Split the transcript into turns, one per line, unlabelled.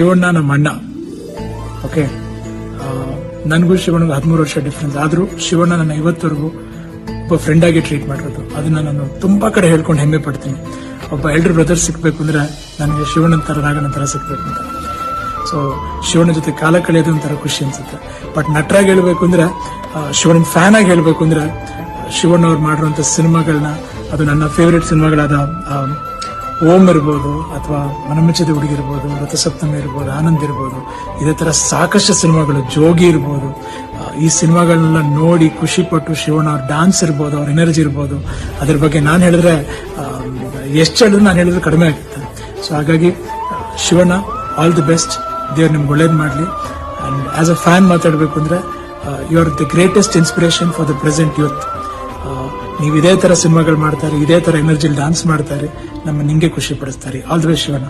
ಶಿವಣ್ಣ ನಮ್ಮ ಅಣ್ಣ. ಓಕೆ, ನನಗೂ ಶಿವಣ್ಣಗೂ 13 ವರ್ಷ ಡಿಫ್ರೆನ್ಸ್. ಆದ್ರೂ ಶಿವಣ್ಣ ನನ್ನ ಇವತ್ತವರೆಗೂ ಒಬ್ಬ ಫ್ರೆಂಡ್ ಆಗಿ ಟ್ರೀಟ್ ಮಾಡಿರೋದು. ಅದನ್ನ ನಾನು ತುಂಬಾ ಕಡೆ ಹೇಳ್ಕೊಂಡು ಹೆಮ್ಮೆ ಪಡ್ತೀನಿ. ಒಬ್ಬ ಎಲ್ಡರ್ ಬ್ರದರ್ ಸಿಕ್ಬೇಕು ಅಂದ್ರೆ ನನಗೆ ಶಿವಣ್ಣನ ತರ ರಾಗನ ತರ ಸಿಕ್ಬೇಕು ಅಂತ. ಸೊ ಶಿವಣ್ಣ ಜೊತೆ ಕಾಲ ಕಳೆಯೋದು ಒಂಥರ ಖುಷಿ ಅನ್ಸುತ್ತೆ. ಬಟ್ ನಟರಾಗಿ ಹೇಳ್ಬೇಕು ಅಂದ್ರೆ, ಶಿವಣ್ಣನ ಫ್ಯಾನ್ ಆಗಿ ಹೇಳ್ಬೇಕು ಅಂದ್ರೆ, ಶಿವಣ್ಣ ಅವ್ರು ಮಾಡಿರುವಂತ ಸಿನಿಮಾಗಳನ್ನ, ಅದು ನನ್ನ ಫೇವರೇಟ್ ಸಿನಿಮಾಗಳಾದ ಓಂ ಇರ್ಬೋದು, ಅಥವಾ ಮನಮೆಚ್ಚಿದ ಹುಡುಗಿ ಇರ್ಬೋದು, ರಥಸಪ್ತಮಿ ಇರ್ಬೋದು, ಆನಂದ್ ಇರ್ಬೋದು, ಇದೇ ತರ ಸಾಕಷ್ಟು ಸಿನಿಮಾಗಳು, ಜೋಗಿ ಇರ್ಬೋದು, ಈ ಸಿನಿಮಾಗಳನ್ನೆಲ್ಲ ನೋಡಿ ಖುಷಿ ಪಟ್ಟು ಶಿವಣ್ಣ ಅವ್ರ ಡಾನ್ಸ್ ಇರ್ಬೋದು, ಅವ್ರ ಎನರ್ಜಿ ಇರ್ಬೋದು, ಅದ್ರ ಬಗ್ಗೆ ನಾನು ಹೇಳಿದ್ರೆ ಎಷ್ಟು ಹೇಳಿದ್ರು ನಾನು ಹೇಳಿದ್ರೆ ಕಡಿಮೆ ಆಗುತ್ತೆ. ಸೊ ಹಾಗಾಗಿ ಶಿವಣ್ಣ, ಆಲ್ ದಿ ಬೆಸ್ಟ್. ದೇವ್ರು ನಿಮ್ಗೆ ಒಳ್ಳೇದು ಮಾಡಲಿ. ಅಂಡ್ ಆಸ್ ಅ ಫ್ಯಾನ್ ಮಾತಾಡಬೇಕು ಅಂದ್ರೆ, you are the greatest inspiration for the present youth. ನೀವು ಇದೇ ತರ ಸಿನಿಮಾಗಳು ಮಾಡ್ತಾರೆ, ಇದೇ ತರ ಎನರ್ಜಿಲಿ ಡಾನ್ಸ್ ಮಾಡ್ತಾರೆ, ನಮ್ಮ ನಿಂಗೆ ಖುಷಿ ಪಡಿಸ್ತಾರೆ. All the best Shivanna.